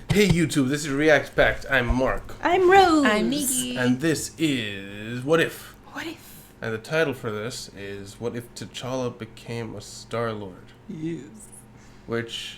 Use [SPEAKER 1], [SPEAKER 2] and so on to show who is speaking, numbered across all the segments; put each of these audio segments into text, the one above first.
[SPEAKER 1] Hey YouTube, this is React Pact. I'm Mark.
[SPEAKER 2] I'm Rose.
[SPEAKER 3] I'm Nikki.
[SPEAKER 1] And this is What If?
[SPEAKER 3] What if?
[SPEAKER 1] And the title for this is What If T'Challa Became a Star-Lord?
[SPEAKER 3] Yes.
[SPEAKER 1] Which,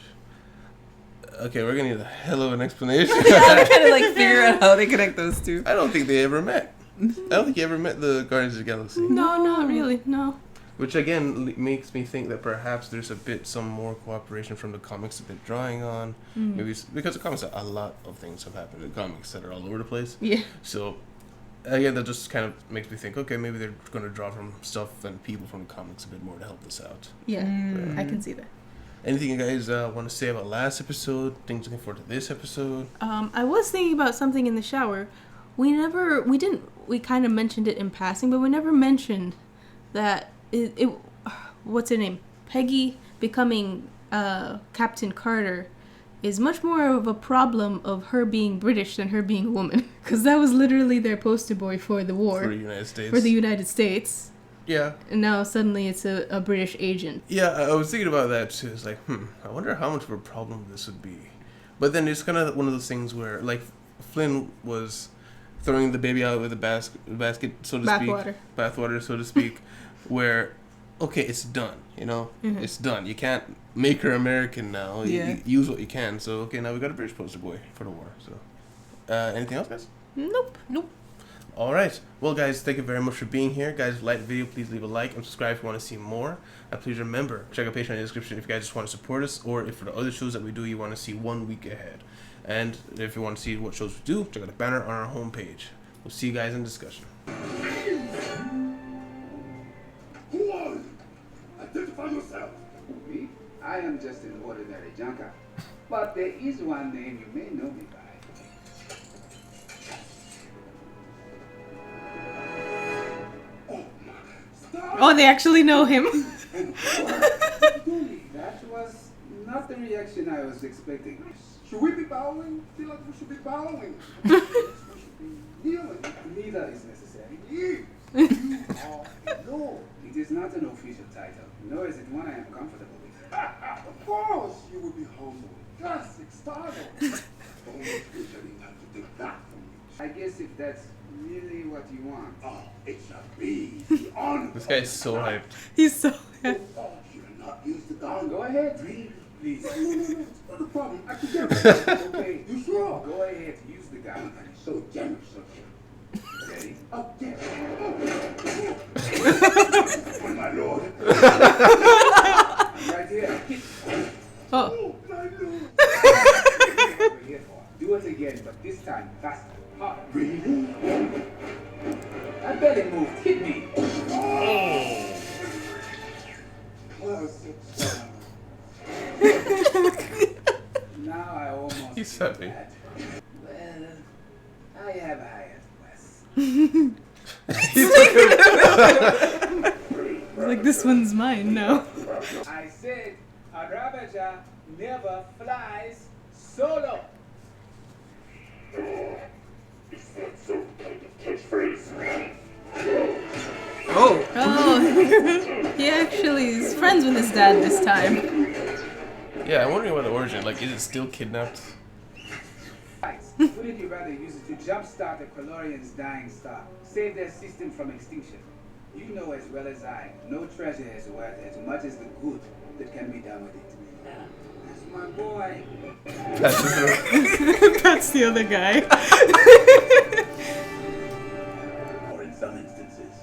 [SPEAKER 1] okay, we're gonna need a hell of an explanation.
[SPEAKER 3] I'm trying to like figure out how they connect those two.
[SPEAKER 1] I don't think they ever met. I don't think you ever met the Guardians of the Galaxy.
[SPEAKER 2] No, not really. No.
[SPEAKER 1] Which again makes me think that perhaps there's some more cooperation from the comics that they're drawing on. Maybe it's, because the comics, a lot of things have happened in comics that are all over the place.
[SPEAKER 2] Yeah.
[SPEAKER 1] So again, that just kind of makes me think, okay, maybe they're going to draw from stuff and people from the comics a bit more to help this out.
[SPEAKER 2] Yeah, I can see that.
[SPEAKER 1] Anything you guys want to say about last episode? Things looking forward to this episode?
[SPEAKER 2] I was thinking about something in the shower. We kind of mentioned it in passing, but we never mentioned that what's her name? Peggy becoming Captain Carter is much more of a problem of her being British than her being a woman. Because that was literally their poster boy for the war.
[SPEAKER 1] For the United States.
[SPEAKER 2] For the United States.
[SPEAKER 1] Yeah.
[SPEAKER 2] And now suddenly it's a British agent.
[SPEAKER 1] Yeah, I was thinking about that too. It's like, I wonder how much of a problem this would be. But then it's kind of one of those things where, like, Flynn was throwing the baby out with the basket, so to speak. Bathwater, so to speak. Where, okay, it's done, you know? Mm-hmm. It's done. You can't make her American now.
[SPEAKER 3] Yeah.
[SPEAKER 1] You use what you can. So, okay, now we got a British poster boy for the war. So, anything else, guys?
[SPEAKER 2] Nope.
[SPEAKER 1] All right. Well, guys, thank you very much for being here. Guys, if you like the video, please leave a like and subscribe if you want to see more. And please remember, check out Patreon in the description if you guys just want to support us, or if for the other shows that we do, you want to see 1 week ahead. And if you want to see what shows we do, check out the banner on our homepage. We'll see you guys in discussion.
[SPEAKER 4] Who are you? Identify yourself.
[SPEAKER 5] Me? I am just an ordinary junker. But there is one name you may know me by.
[SPEAKER 2] Oh, they actually know him.
[SPEAKER 5] That was not the reaction I was expecting.
[SPEAKER 4] Should we be bowing? I feel like we should be bowing. We should be kneeling.
[SPEAKER 5] Neither is necessary.
[SPEAKER 4] You are Lord.
[SPEAKER 5] It is not an official title, nor is it one I am comfortable with.
[SPEAKER 4] Of course you would be humble. Classic style. Only officially have to take that from you.
[SPEAKER 5] I guess if that's really what you want.
[SPEAKER 4] Oh, it shall be the honor.
[SPEAKER 1] This guy's so hyped.
[SPEAKER 2] He's so
[SPEAKER 4] Oh, you have not used the gun.
[SPEAKER 5] Go ahead.
[SPEAKER 4] Please.
[SPEAKER 5] Please.
[SPEAKER 4] No. It's not a problem. I can get it.
[SPEAKER 5] Okay.
[SPEAKER 4] You sure?
[SPEAKER 5] Go ahead. Use the gun.
[SPEAKER 4] So generous of you.
[SPEAKER 5] Ready?
[SPEAKER 4] Oh, yes. Oh, my lord.
[SPEAKER 5] I'm right here.
[SPEAKER 2] Oh.
[SPEAKER 4] Oh, my lord.
[SPEAKER 5] That's what we're here for. Do it again, but this time faster. Harder.
[SPEAKER 4] Really?
[SPEAKER 5] That belly moved. Hit me.
[SPEAKER 4] Classic style.
[SPEAKER 5] Now I almost
[SPEAKER 1] He's
[SPEAKER 5] feel
[SPEAKER 1] happy.
[SPEAKER 5] bad. Well, I have a higher request.
[SPEAKER 2] Like, this one's mine now.
[SPEAKER 5] I said a Ravager never flies solo.
[SPEAKER 2] Oh. He actually is friends with his dad this time.
[SPEAKER 1] Yeah, I'm wondering about the origin. Like, is it still kidnapped?
[SPEAKER 5] Wouldn't you rather use it to jumpstart the Colorians' dying star? Save their system from extinction? You know as well as I, no treasure is worth as much as the good that can be done with it. That's my boy.
[SPEAKER 1] That's just
[SPEAKER 2] That's the other guy.
[SPEAKER 6] Or in some instances,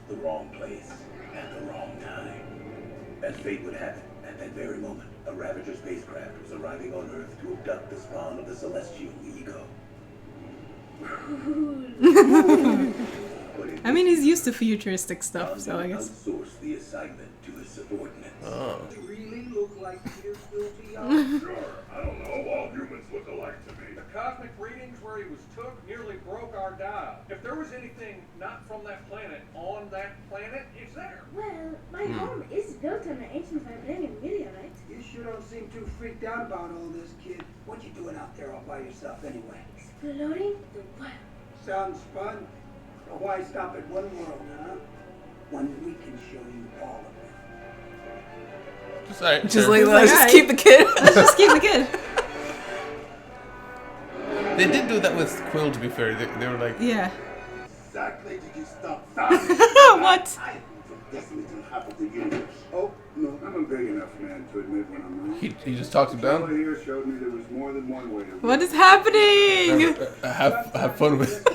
[SPEAKER 6] the wrong place at the wrong time. As fate would have it, at that very moment, a Ravager spacecraft was arriving on Earth to abduct the spawn of the Celestial Ego.
[SPEAKER 2] I mean, he's used to futuristic stuff, so I guess.
[SPEAKER 6] Outsource the assignment to his subordinates.
[SPEAKER 1] Oh.
[SPEAKER 5] You really look like Peter Quilty, y'all.
[SPEAKER 4] Sure, I don't know. All humans look alike to me.
[SPEAKER 7] The cosmic readings where he was took nearly broke our data. If there was anything not from that planet on that planet, it's there.
[SPEAKER 8] Well, my home is built on an ancient vibranium meteorite.
[SPEAKER 5] You sure don't seem too freaked out about all this, kid. What you doing out there all by yourself anyway?
[SPEAKER 8] Exploring the wild.
[SPEAKER 5] Sounds fun. But why stop at one world, huh? When we can show you all of them.
[SPEAKER 1] Just, all right,
[SPEAKER 3] Just
[SPEAKER 1] sure.
[SPEAKER 3] like, let's just keep the kid.
[SPEAKER 2] Let's just keep the kid.
[SPEAKER 1] They did do that with Quill, to be fair. They were like,
[SPEAKER 2] Yeah.
[SPEAKER 4] Exactly did you stop Thanos?
[SPEAKER 2] What?
[SPEAKER 4] I am from decimating half of the universe. Oh, no, I'm a big enough man to admit when I'm wrong.
[SPEAKER 1] he just talked him
[SPEAKER 4] Tchalla
[SPEAKER 1] down.
[SPEAKER 4] here showed me there was more than one way to
[SPEAKER 2] What is happening?
[SPEAKER 1] Have fun with it.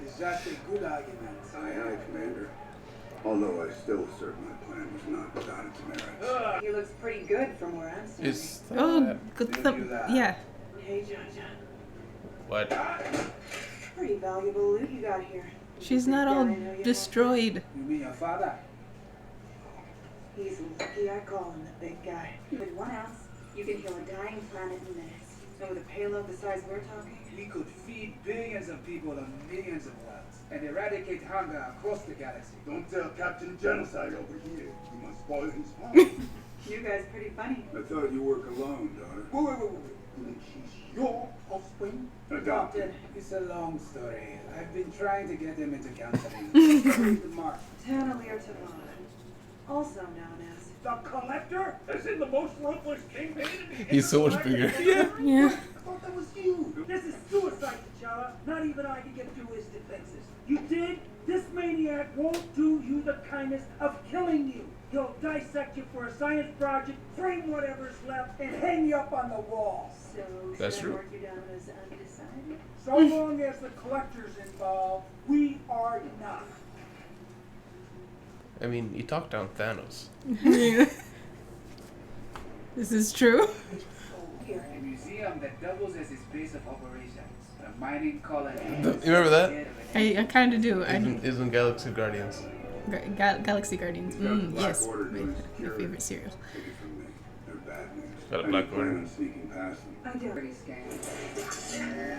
[SPEAKER 5] It's just a good argument.
[SPEAKER 4] Aye, aye, Commander. Although I still assert my plan was not without its merits.
[SPEAKER 3] He looks pretty good from where I'm standing.
[SPEAKER 1] It's
[SPEAKER 2] Oh, good. Yeah.
[SPEAKER 3] Hey, Tchalla.
[SPEAKER 1] what?
[SPEAKER 3] Pretty valuable loot you got here.
[SPEAKER 2] She's not all destroyed.
[SPEAKER 5] You mean your father?
[SPEAKER 3] He's lucky I call him the big guy. With 1 ounce, you can heal a dying planet in minutes. So with a payload the size we're talking,
[SPEAKER 5] We could feed billions of people on millions of worlds and eradicate hunger across the galaxy.
[SPEAKER 4] Don't tell Captain Genocide over here. You must spoil his fun.
[SPEAKER 3] you guys pretty funny.
[SPEAKER 4] I thought you work alone, daughter. Wait. Then she's your offspring? Adopted.
[SPEAKER 5] It's a long story. I've been trying to get him into counseling. Read the mark.
[SPEAKER 3] Tchalla Tavana, also known as
[SPEAKER 7] The Collector? As in the most ruthless kingpin?
[SPEAKER 1] He's so much bigger.
[SPEAKER 2] Yeah.
[SPEAKER 4] I thought that was you.
[SPEAKER 7] This is suicide, Tchalla. Not even I can get through his defenses. You dig? This maniac won't do you the kindness of killing you. He'll dissect you for a science project, frame whatever's left, and hang you up on the wall.
[SPEAKER 3] So
[SPEAKER 1] That's
[SPEAKER 3] should I
[SPEAKER 1] true.
[SPEAKER 3] mark you down as undecided?
[SPEAKER 7] So long as the Collector's involved, we are not.
[SPEAKER 1] I mean, he talked down Thanos.
[SPEAKER 2] This is true.
[SPEAKER 5] Here, a museum that doubles as his base of operations. A mining colony.
[SPEAKER 1] You remember that?
[SPEAKER 2] I kind of do.
[SPEAKER 1] Is in Galaxy Guardians.
[SPEAKER 2] Galaxy Guardians. Yes. My favorite cereal.
[SPEAKER 4] Take it from me. They're bad news.
[SPEAKER 1] Got a
[SPEAKER 4] I
[SPEAKER 1] black
[SPEAKER 4] didn't plan
[SPEAKER 1] order.
[SPEAKER 4] on sneaking past them.
[SPEAKER 3] I do.
[SPEAKER 5] Pretty scam.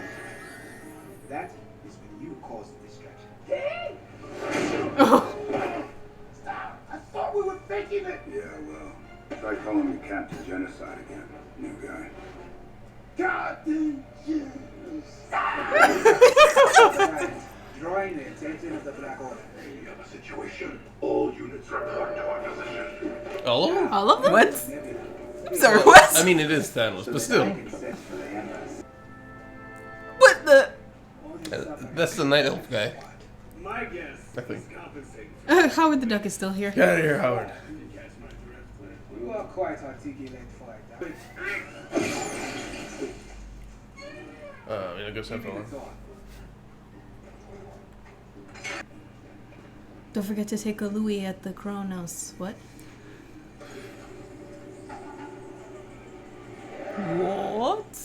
[SPEAKER 5] That is when you cause the distraction.
[SPEAKER 4] Stop! I thought we were faking it! Yeah, well, try calling me Captain Genocide again, new guy. Captain Genocide!
[SPEAKER 5] Right. Drawing the attention of the Black Order.
[SPEAKER 6] We have a situation. All units report to our position.
[SPEAKER 1] All of them?
[SPEAKER 2] All of them?
[SPEAKER 3] What?
[SPEAKER 5] Nebula.
[SPEAKER 3] Sorry, what?
[SPEAKER 1] I mean, it is Thanos, but still.
[SPEAKER 5] Making sense for the Empress.
[SPEAKER 3] What the?
[SPEAKER 5] All these suffering-
[SPEAKER 1] That's the Night Elf guy.
[SPEAKER 7] My guess
[SPEAKER 1] I think.
[SPEAKER 7] is compensating.
[SPEAKER 2] Howard the Duck is still here.
[SPEAKER 1] Get out of here, Howard.
[SPEAKER 7] You catch my drift.
[SPEAKER 5] You are quite articulate for it.
[SPEAKER 1] I'm gonna go set for one.
[SPEAKER 2] Don't forget to take a Louis at the Kronos. What? What?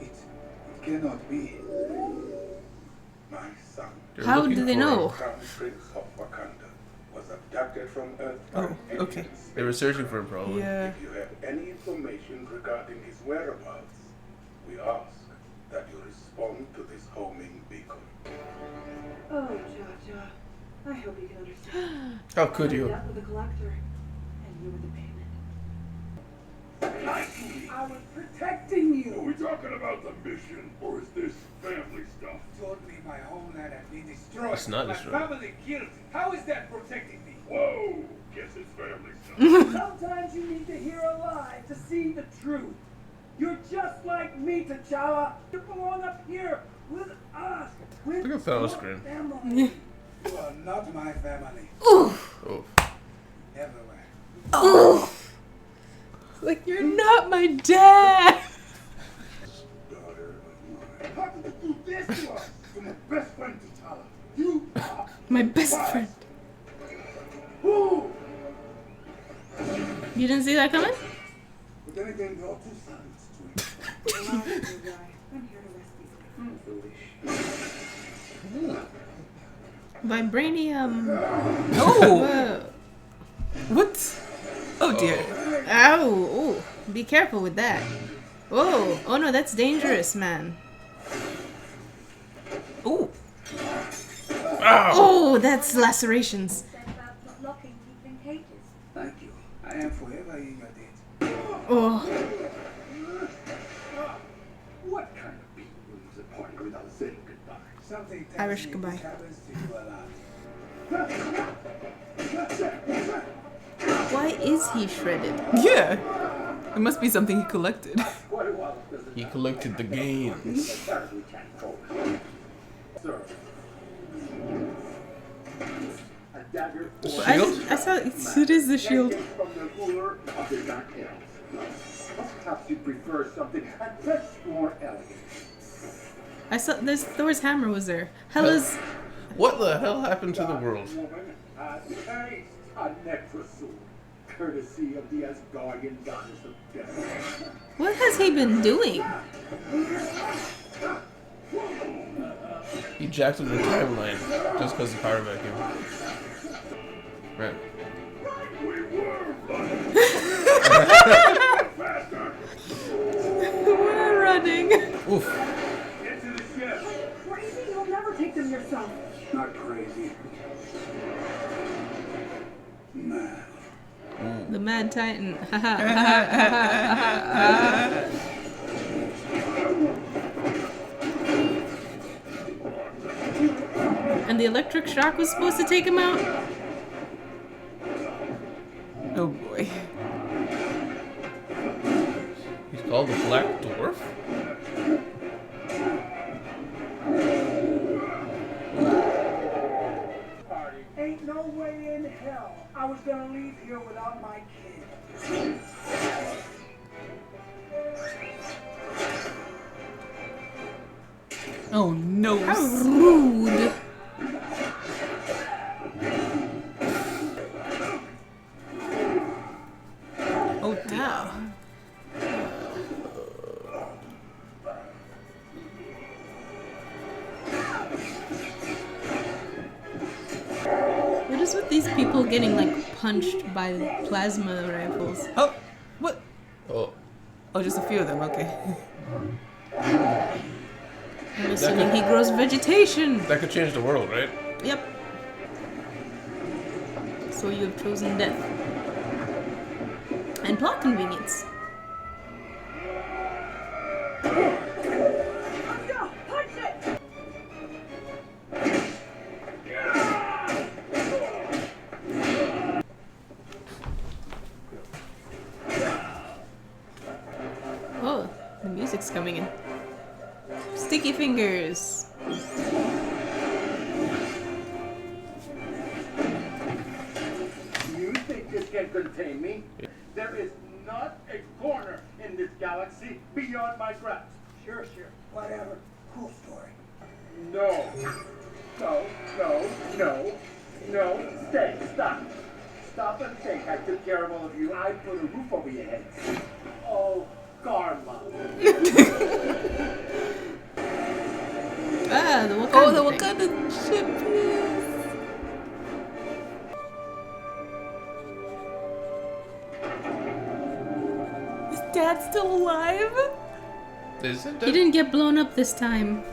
[SPEAKER 5] It cannot be.
[SPEAKER 4] My son,
[SPEAKER 1] They're
[SPEAKER 2] How
[SPEAKER 1] looking
[SPEAKER 2] do they
[SPEAKER 1] for-
[SPEAKER 2] know?
[SPEAKER 4] Crown Prince of Wakanda, was abducted from Earth by
[SPEAKER 3] Oh,
[SPEAKER 4] an
[SPEAKER 3] okay.
[SPEAKER 4] alien space.
[SPEAKER 1] They were searching for him, probably.
[SPEAKER 2] Yeah.
[SPEAKER 4] If you have any information regarding his whereabouts, we ask that you respond to this homing beacon.
[SPEAKER 3] Oh, Jaja. I hope you can understand.
[SPEAKER 1] How could
[SPEAKER 3] I
[SPEAKER 1] you?
[SPEAKER 3] met with the Collector, and you were the payment.
[SPEAKER 7] I was protecting
[SPEAKER 4] Are
[SPEAKER 7] you.
[SPEAKER 4] we talking about the mission, or is this family stuff?
[SPEAKER 5] Told me my homeland had been destroyed.
[SPEAKER 1] It's not
[SPEAKER 5] my
[SPEAKER 1] destroyed.
[SPEAKER 5] family killed. How is that protecting me?
[SPEAKER 4] Whoa, guess it's family stuff.
[SPEAKER 7] Sometimes you need to hear a lie to see the truth. You're just like me, T'Challa. You belong up here with us. With
[SPEAKER 1] Look at Thanos
[SPEAKER 7] your
[SPEAKER 1] grin.
[SPEAKER 7] family.
[SPEAKER 5] You are not my family.
[SPEAKER 1] Oh.
[SPEAKER 5] Everywhere.
[SPEAKER 2] Like, you're not my dad!
[SPEAKER 4] Daughter of mine.
[SPEAKER 5] How did you do this to us? You're my best friend, T'Challa. You are
[SPEAKER 2] My best
[SPEAKER 5] wise.
[SPEAKER 2] friend.
[SPEAKER 5] Who?
[SPEAKER 2] You didn't see that coming?
[SPEAKER 4] But then again, there are two sides to it.
[SPEAKER 3] Relax, little guy. I'm here to rescue you.
[SPEAKER 2] Vibranium.
[SPEAKER 3] Oh!
[SPEAKER 2] Whoa.
[SPEAKER 3] What? Oh dear.
[SPEAKER 2] Ow. Ooh. Be careful with that. Whoa. Oh no, that's dangerous, man.
[SPEAKER 3] Oh.
[SPEAKER 2] Oh, that's lacerations.
[SPEAKER 8] Said about not locking people in cages.
[SPEAKER 5] Thank you. I am forever in your debt.
[SPEAKER 2] Oh.
[SPEAKER 6] What kind of people was a party without saying goodbye?
[SPEAKER 5] Something tells
[SPEAKER 2] Irish
[SPEAKER 5] me
[SPEAKER 2] goodbye.
[SPEAKER 5] this happens to you a lot.
[SPEAKER 2] Why is he shredded?
[SPEAKER 9] Yeah. It must be something he collected.
[SPEAKER 1] He collected the gains. Shield?
[SPEAKER 2] I saw it is the shield.
[SPEAKER 4] Perhaps you prefer something a touch more elegant.
[SPEAKER 2] I saw Thor's hammer was there. Hela's.
[SPEAKER 1] What the hell happened to the world?
[SPEAKER 4] A necklace, courtesy of the Asgardian goddess of death.
[SPEAKER 2] What has he been doing?
[SPEAKER 1] He jacked up the timeline just because of power vacuum. Right.
[SPEAKER 2] We're running.
[SPEAKER 1] Oof.
[SPEAKER 4] Get to the ship.
[SPEAKER 3] Crazy? You'll never take them yourself.
[SPEAKER 4] Not crazy. Mad.
[SPEAKER 2] The Mad Titan. And the electric shock was supposed to take him out?
[SPEAKER 9] Oh boy.
[SPEAKER 1] He's called the Black Dwarf?
[SPEAKER 7] Ain't no way in hell I was gonna leave here without my kid.
[SPEAKER 9] Oh no.
[SPEAKER 2] How rude.
[SPEAKER 9] Oh dear.
[SPEAKER 2] What is with these people getting like punched by plasma rifles?
[SPEAKER 9] Oh, what?
[SPEAKER 1] Oh.
[SPEAKER 9] Oh, just a few of them. Okay.
[SPEAKER 2] I'm assuming he grows vegetation.
[SPEAKER 1] That could change the world, right?
[SPEAKER 2] Yep. So you have chosen death. And plot convenience. Oh, the music's coming in. Sticky fingers.
[SPEAKER 4] You think this can contain me? There is not a corner in this galaxy beyond my grasp.
[SPEAKER 7] Sure, whatever. Cool story.
[SPEAKER 4] No. No. Stay. Stop. Stop and think. I took care of all of you. I put a roof over your head. Oh, Karma.
[SPEAKER 2] Ah, the Wakanda.
[SPEAKER 9] Oh, the
[SPEAKER 2] thing.
[SPEAKER 9] Wakanda ship. Yes. Is Dad still alive?
[SPEAKER 1] Is it?
[SPEAKER 2] He didn't get blown up this time.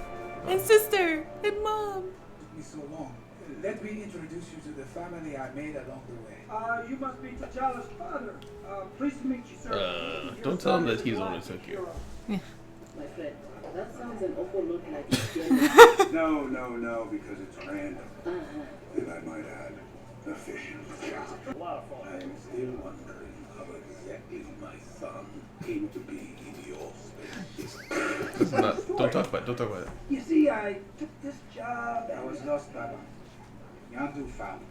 [SPEAKER 9] And sister and mom.
[SPEAKER 5] Took me so long. Let me introduce you to the family I made along the way.
[SPEAKER 7] You must be T'Challa's father. Pleased to meet you, sir.
[SPEAKER 1] Don't tell him that he's the one who took you.
[SPEAKER 10] My friend, that sounds an awful lot like it's
[SPEAKER 4] No, because it's random. And I might add, efficient.
[SPEAKER 6] I am still wondering how exactly my son came to be in your space.
[SPEAKER 1] Don't talk about it.
[SPEAKER 7] You see, I took this job
[SPEAKER 5] I was lost, Baba. Yandu found me.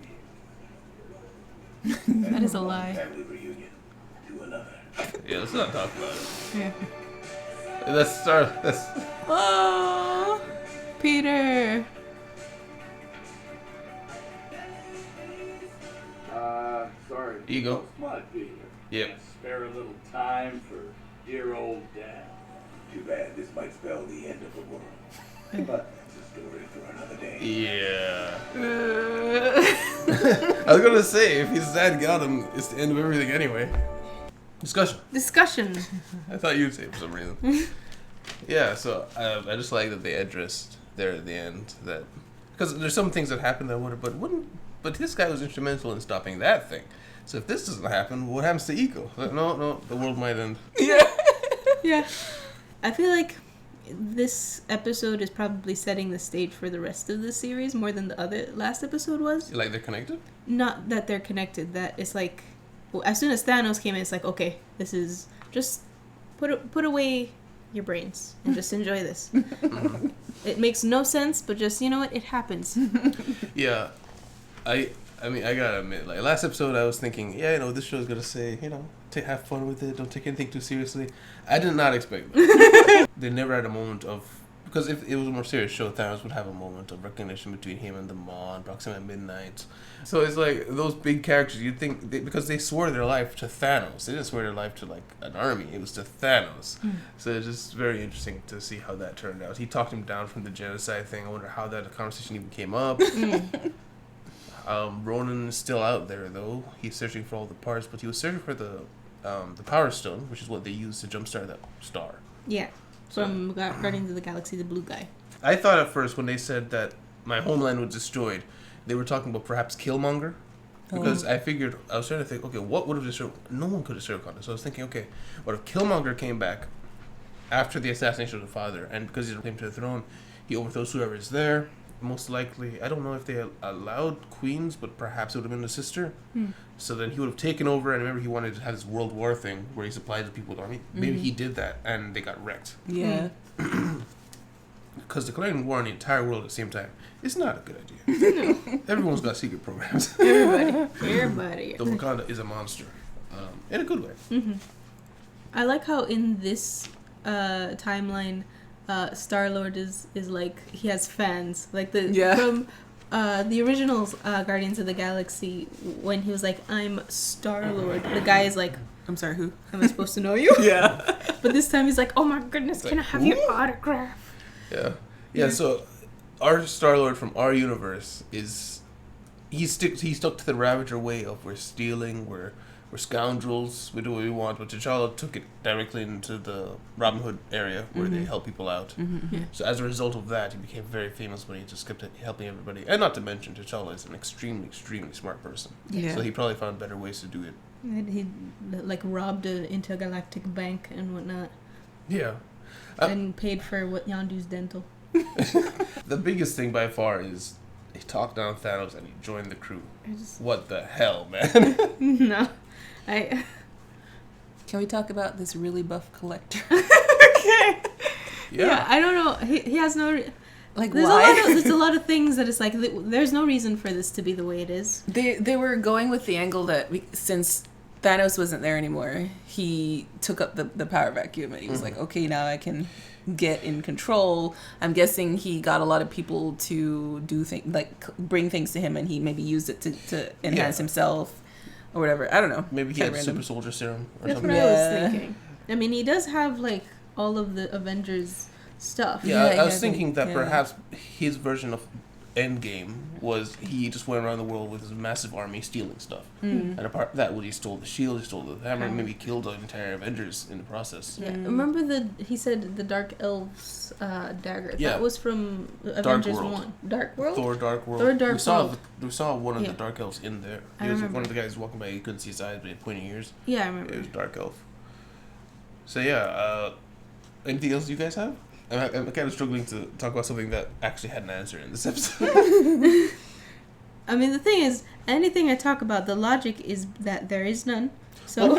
[SPEAKER 2] That is a lie.
[SPEAKER 6] Family reunion to another.
[SPEAKER 1] Yeah, let's not talk about it.
[SPEAKER 2] Yeah.
[SPEAKER 1] Let's start.
[SPEAKER 2] Oh, Peter.
[SPEAKER 4] Sorry.
[SPEAKER 1] Ego.
[SPEAKER 6] Smart Peter.
[SPEAKER 1] Yep.
[SPEAKER 6] Spare a little time for dear old Dad. Too bad this might spell the end of the world. But it's a story for another day.
[SPEAKER 1] Yeah. I was gonna say, if his dad got him, it's the end of everything anyway. Discussion. I thought you'd say it for some reason. Yeah, so I just like that they addressed there at the end that because there's some things that happen that would, but this guy was instrumental in stopping that thing. So if this doesn't happen, what happens to Eco? No, the world might end.
[SPEAKER 2] Yeah. I feel like this episode is probably setting the stage for the rest of the series more than the last episode was.
[SPEAKER 1] Like they're connected?
[SPEAKER 2] Not that they're connected. That it's like as soon as Thanos came in, it's like, okay, this is just put away your brains and just enjoy this. It makes no sense, but just, you know what, it happens.
[SPEAKER 1] Yeah, I mean, I gotta admit, like last episode, I was thinking, yeah, this show's gonna say, have fun with it, don't take anything too seriously. I did not expect that. They never had a moment of, because if it was a more serious show, Thanos would have a moment of recognition between him and the Maw and Proxima at midnight. So it's like those big characters, you'd think, because they swore their life to Thanos. They didn't swear their life to like an army. It was to Thanos. So it's just very interesting to see how that turned out. He talked him down from the genocide thing. I wonder how that conversation even came up. Ronan is still out there though. He's searching for all the parts, but he was searching for the Power Stone, which is what they used to jumpstart that star.
[SPEAKER 2] Yeah, from Guardians of the Galaxy, the blue guy.
[SPEAKER 1] I thought at first when they said that my homeland was destroyed, they were talking about perhaps Killmonger, because I was trying to think, okay, what would have destroyed? No one could destroy Wakanda. So I was thinking, okay, what if Killmonger came back after the assassination of the father, and because he came to the throne, he overthrows whoever is there. Most likely, I don't know if they allowed queens, but perhaps it would have been the sister. So then he would have taken over, and remember he wanted to have this World War thing where he supplied the people with army. Maybe he did that, and they got wrecked.
[SPEAKER 9] Yeah.
[SPEAKER 1] Because declaring war on the entire world at the same time is not a good idea. Everyone's got secret programs.
[SPEAKER 2] Everybody.
[SPEAKER 1] The Wakanda is a monster, in a good way.
[SPEAKER 2] I like how in this timeline, Star-Lord is like, he has fans. Like from the original Guardians of the Galaxy, when he was like, I'm Star-Lord, the guy is like,
[SPEAKER 9] I'm sorry, who?
[SPEAKER 2] Am I supposed to know you?
[SPEAKER 9] Yeah.
[SPEAKER 2] But this time he's like, oh my goodness, can I have your autograph?
[SPEAKER 1] Yeah. So our Star-Lord from our universe is he stuck to the Ravager way of we're stealing, we're scoundrels, we do what we want. But T'Challa took it directly into the Robin Hood area where they help people out. So as a result of that, he became very famous when he just kept helping everybody. And not to mention, T'Challa is an extremely, extremely smart person.
[SPEAKER 2] Yeah.
[SPEAKER 1] So he probably found better ways to do it.
[SPEAKER 2] And he like robbed an intergalactic bank and whatnot.
[SPEAKER 1] Yeah.
[SPEAKER 2] And paid for what Yondu's dental.
[SPEAKER 1] The biggest thing by far is he talked down Thanos and he joined the crew. What the hell, man?
[SPEAKER 2] No.
[SPEAKER 9] Can we talk about this really buff collector?
[SPEAKER 2] Okay. Yeah, I don't know. He has no...
[SPEAKER 9] Like,
[SPEAKER 2] there's
[SPEAKER 9] why?
[SPEAKER 2] There's a lot of things that it's like, there's no reason for this to be the way it is.
[SPEAKER 9] They were going with the angle that since Thanos wasn't there anymore, he took up the power vacuum and he was like, okay, now I can get in control. I'm guessing he got a lot of people to do things, like bring things to him, and he maybe used it to enhance himself or whatever. I don't know.
[SPEAKER 1] Maybe he had super soldier serum or
[SPEAKER 2] That's
[SPEAKER 1] something.
[SPEAKER 2] What I was thinking. I mean, he does have like all of the Avengers stuff.
[SPEAKER 1] Yeah, I was thinking that perhaps his version of Endgame was he just went around the world with his massive army stealing stuff. And apart from that, he stole the shield, he stole the hammer, maybe killed the entire Avengers in the process.
[SPEAKER 2] Yeah, remember he said the Dark Elves dagger.
[SPEAKER 1] Yeah.
[SPEAKER 2] That was from Avengers 1. Dark World?
[SPEAKER 1] Thor Dark World.
[SPEAKER 2] Thor Dark World.
[SPEAKER 1] We saw one of the Dark Elves in there.
[SPEAKER 2] I
[SPEAKER 1] He was
[SPEAKER 2] remember.
[SPEAKER 1] one of the guys walking by, you couldn't see his eyes, but he had pointy ears.
[SPEAKER 2] Yeah, I remember.
[SPEAKER 1] It was Dark Elf. So yeah, anything else you guys have? I'm kind of struggling to talk about something that actually had an answer in this episode.
[SPEAKER 2] I mean, the thing is, anything I talk about, the logic is that there is none. So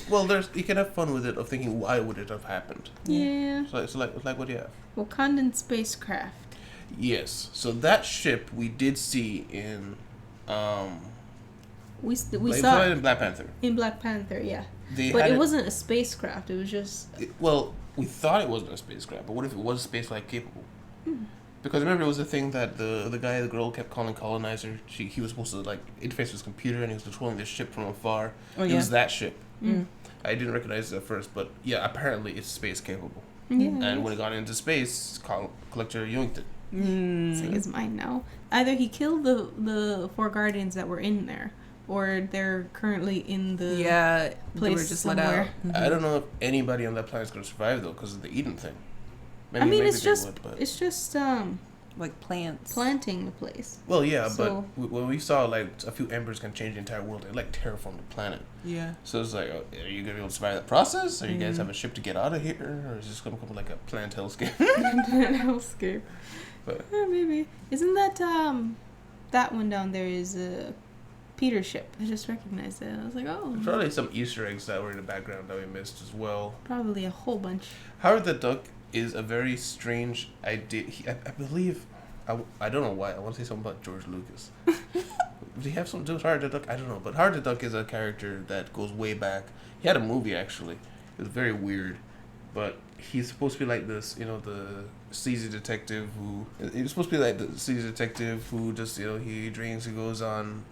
[SPEAKER 1] well, you can have fun with it of thinking why would it have happened.
[SPEAKER 2] Yeah.
[SPEAKER 1] So like what do you have?
[SPEAKER 2] Wakandan spacecraft.
[SPEAKER 1] Yes. So that ship we did see in
[SPEAKER 2] we saw
[SPEAKER 1] it in Black Panther.
[SPEAKER 2] In Black Panther, yeah. It wasn't a spacecraft. It was just.
[SPEAKER 1] We thought it wasn't a spacecraft, but what if it was spaceflight capable? Because remember, it was a thing that the girl kept calling colonizer. He was supposed to like interface with his computer, and he was controlling this ship from afar. It was that ship. I didn't recognize it at first, but yeah, apparently it's space capable.
[SPEAKER 2] Yeah.
[SPEAKER 1] And when it got into space, Collector yoinked it.
[SPEAKER 2] It's like it's mine now. Either he killed the 4 Guardians that were in there, or they're currently in the place
[SPEAKER 9] they were just
[SPEAKER 2] somewhere.
[SPEAKER 9] let out.
[SPEAKER 1] I don't know if anybody on that planet is going to survive though, because of the Eden thing.
[SPEAKER 2] Maybe it's just
[SPEAKER 9] like plants
[SPEAKER 2] planting the place.
[SPEAKER 1] Well, yeah, but when we saw like a few embers can change the entire world, it like terraformed the planet.
[SPEAKER 9] Yeah.
[SPEAKER 1] So it's like, are you gonna be able to survive that process? Are you guys have a ship to get out of here, or is this gonna become like a plant hellscape?
[SPEAKER 2] Plant hellscape.
[SPEAKER 1] But
[SPEAKER 2] maybe isn't that that one down there is Peter's ship. I just recognized it. I was like, oh.
[SPEAKER 1] Probably some Easter eggs that were in the background that we missed as well.
[SPEAKER 2] Probably a whole bunch.
[SPEAKER 1] Howard the Duck is a very strange idea. I believe, I don't know why. I want to say something about George Lucas. Did he have something to do with Howard the Duck? I don't know. But Howard the Duck is a character that goes way back. He had a movie, actually. It was very weird. But he's supposed to be like this, the sleazy detective who... He's supposed to be like the sleazy detective who just, he drinks, he goes on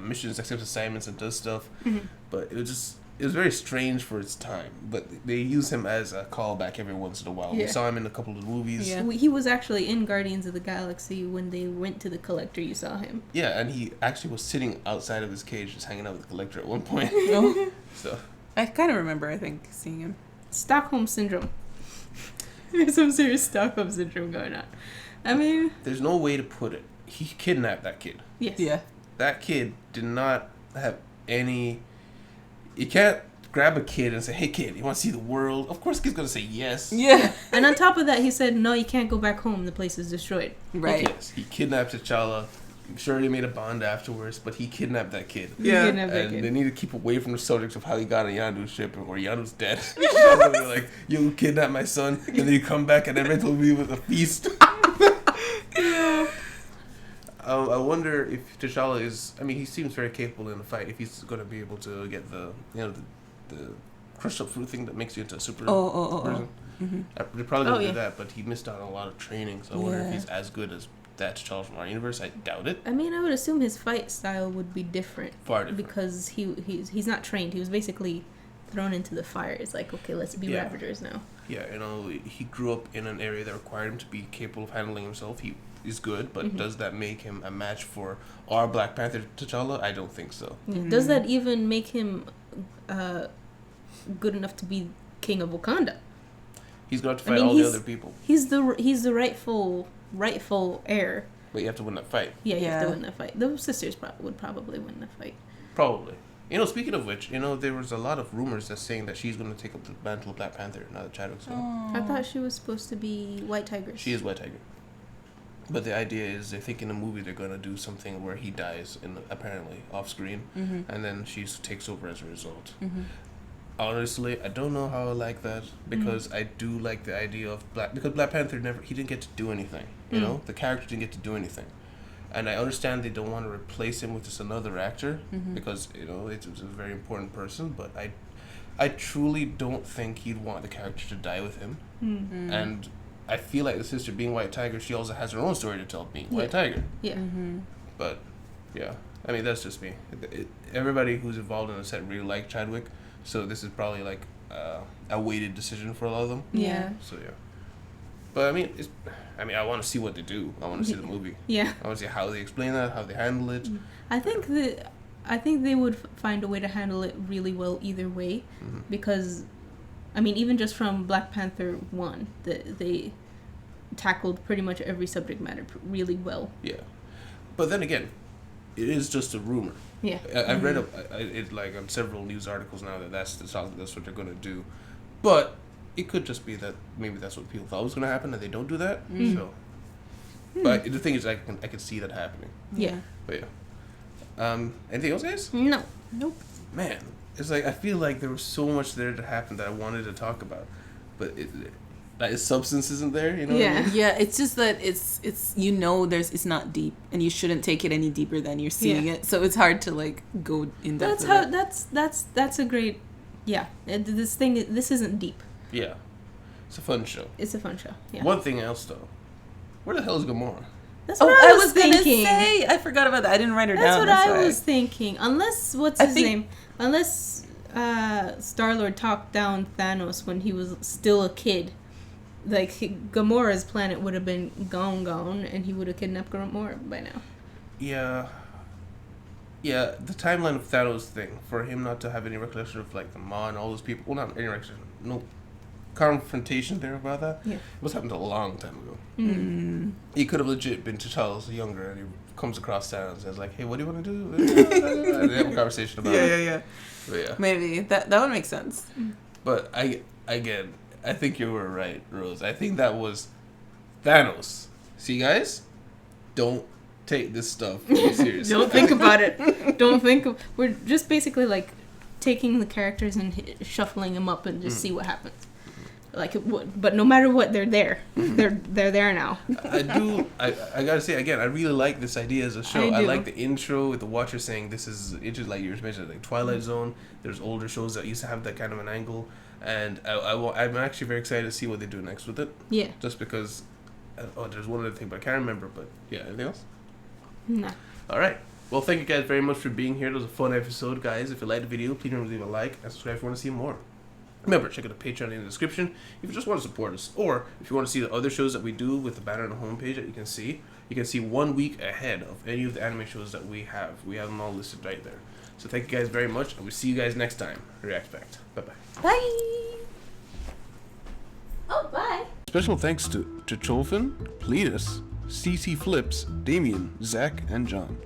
[SPEAKER 1] missions, accepts assignments, and does stuff.
[SPEAKER 2] Mm-hmm.
[SPEAKER 1] But it was very strange for its time. But they use him as a callback every once in a while. Yeah. We saw him in a couple of movies.
[SPEAKER 2] Yeah. He was actually in Guardians of the Galaxy when they went to the Collector. You saw him.
[SPEAKER 1] Yeah, and he actually was sitting outside of his cage just hanging out with the Collector at one point.
[SPEAKER 9] Oh.
[SPEAKER 1] So
[SPEAKER 9] I kind of remember, I think, seeing him.
[SPEAKER 2] Stockholm Syndrome. There's some serious Stockholm Syndrome going on. I mean...
[SPEAKER 1] There's no way to put it. He kidnapped that kid.
[SPEAKER 2] Yes.
[SPEAKER 9] Yeah.
[SPEAKER 1] That kid did not have any... You can't grab a kid and say, hey kid, you want to see the world? Of course the kid's going to say yes.
[SPEAKER 9] Yeah.
[SPEAKER 2] And on top of that, he said, no, you can't go back home. The place is destroyed.
[SPEAKER 9] Right.
[SPEAKER 1] Yes. He kidnapped Tchalla. I'm sure they made a bond afterwards, but he kidnapped that kid.
[SPEAKER 2] Yeah.
[SPEAKER 1] And they need to keep away from the subject of how he got on Yandu's ship or Yandu's dead. They're like, you kidnapped my son, and then you come back and then riddle me with a feast.
[SPEAKER 2] Yeah.
[SPEAKER 1] I wonder if T'Challa is... I mean, he seems very capable in a fight. If he's going to be able to get the crushed up fruit thing that makes you into a super person.
[SPEAKER 9] Mm-hmm.
[SPEAKER 1] They probably going to do that, but he missed out on a lot of training. So I wonder if he's as good as that T'Challa from our universe. I doubt it.
[SPEAKER 2] I mean, I would assume his fight style would be different.
[SPEAKER 1] Far different. Because
[SPEAKER 2] he's not trained. He was basically thrown into the fire. It's like, okay, let's be Ravagers now.
[SPEAKER 1] Yeah, he grew up in an area that required him to be capable of handling himself. He is good, but does that make him a match for our Black Panther T'Challa? I don't think so.
[SPEAKER 2] Yeah. Does that even make him good enough to be king of Wakanda?
[SPEAKER 1] He's going to fight all the other people.
[SPEAKER 2] He's the rightful heir.
[SPEAKER 1] But you have to win that fight.
[SPEAKER 2] Yeah, you have to win that fight. The sisters would probably win the fight.
[SPEAKER 1] Probably. Speaking of which, there was a lot of rumors that's saying that she's going to take up the mantle of Black Panther now that Chadwick's gone.
[SPEAKER 2] I thought she was supposed to be White Tigress.
[SPEAKER 1] She is White Tiger. But the idea is, they think in the movie they're going to do something where he dies, apparently, off screen, and then she takes over as a result. Mm-hmm. Honestly, I don't know how I like that, because I do like the idea of because Black Panther he didn't get to do anything, the character didn't get to do anything. And I understand they don't want to replace him with just another actor, because, it's a very important person, but I truly don't think he'd want the character to die with him. Mm-hmm. And I feel like the sister being White Tiger, she also has her own story to tell being White Tiger.
[SPEAKER 2] Yeah. Mm-hmm.
[SPEAKER 1] But, yeah. I mean, that's just me. Everybody who's involved in the set really liked Chadwick, so this is probably like a weighted decision for a lot of them.
[SPEAKER 2] Yeah.
[SPEAKER 1] So, yeah. But, I want to see what they do. I want to see the movie.
[SPEAKER 2] Yeah.
[SPEAKER 1] I want to see how they explain that, how they handle it.
[SPEAKER 2] I think they would find a way to handle it really well either way, because, even just from Black Panther 1, they tackled pretty much every subject matter really well.
[SPEAKER 1] Yeah. But then again, it is just a rumor.
[SPEAKER 2] Yeah.
[SPEAKER 1] I've read it like on several news articles now that that's what they're going to do. But it could just be that maybe that's what people thought was going to happen and they don't do that. So, but the thing is, I can see that happening.
[SPEAKER 2] Yeah.
[SPEAKER 1] But yeah. Anything else, guys?
[SPEAKER 2] No.
[SPEAKER 9] Nope.
[SPEAKER 1] Man, it's like I feel like there was so much there to happen that I wanted to talk about, but its substance isn't there. You know?
[SPEAKER 2] Yeah.
[SPEAKER 1] What I mean?
[SPEAKER 9] Yeah. It's just that it's it's not deep, and you shouldn't take it any deeper than you're seeing it. So it's hard to like go in depth.
[SPEAKER 2] That's a great. Yeah. This isn't deep.
[SPEAKER 1] Yeah. It's a fun show.
[SPEAKER 2] It's a fun show. Yeah.
[SPEAKER 1] One thing else though, where the hell is Gamora?
[SPEAKER 2] That's what I was
[SPEAKER 9] gonna
[SPEAKER 2] thinking.
[SPEAKER 9] say. I forgot about that. I didn't write her down.
[SPEAKER 2] That's what I was thinking. Unless what's his name? Unless Star-Lord talked down Thanos when he was still a kid. Like, Gamora's planet would have been gone, and he would have kidnapped Gamora by now.
[SPEAKER 1] Yeah. Yeah, the timeline of Thanos thing, for him not to have any recollection of, like, the Maw and all those people, well, not any recollection, no confrontation there about that. Yeah. It must have happened a long time ago. Mm. He could have legit been T'Challa's younger, and he comes across Thanos and says, like, hey, what do you want to do? And they have a conversation about it.
[SPEAKER 9] Yeah.
[SPEAKER 1] But yeah.
[SPEAKER 9] Maybe. That would make sense.
[SPEAKER 1] But, I think you were right, Rose. I think that was Thanos. See, guys? Don't take this stuff seriously.
[SPEAKER 2] Don't think about it. Don't think. We're just basically like taking the characters and shuffling them up and just see what happens. Like, but no matter what, they're there. They're there now.
[SPEAKER 1] I gotta say again, I really like this idea as a show. I like the intro with the Watcher saying this is like you mentioned, like Twilight Zone. There's older shows that used to have that kind of an angle, and I'm actually very excited to see what they do next with it. Yeah. Just because, there's one other thing, but I can't remember. But yeah, anything else? No. All right. Well, thank you guys very much for being here. It was a fun episode, guys. If you liked the video, please remember to leave a like and subscribe if you want to see more. Remember, check out the Patreon in the description if you just want to support us. Or if you want to see the other shows that we do with the banner on the homepage that you can see 1 week ahead of any of the anime shows that we have. We have them all listed right there. So thank you guys very much, and we'll see you guys next time. React. Bye-bye.
[SPEAKER 2] Bye. Oh, bye.
[SPEAKER 1] Special thanks to Cholfin, Cletus, CC Flips, Damien, Zach, and John.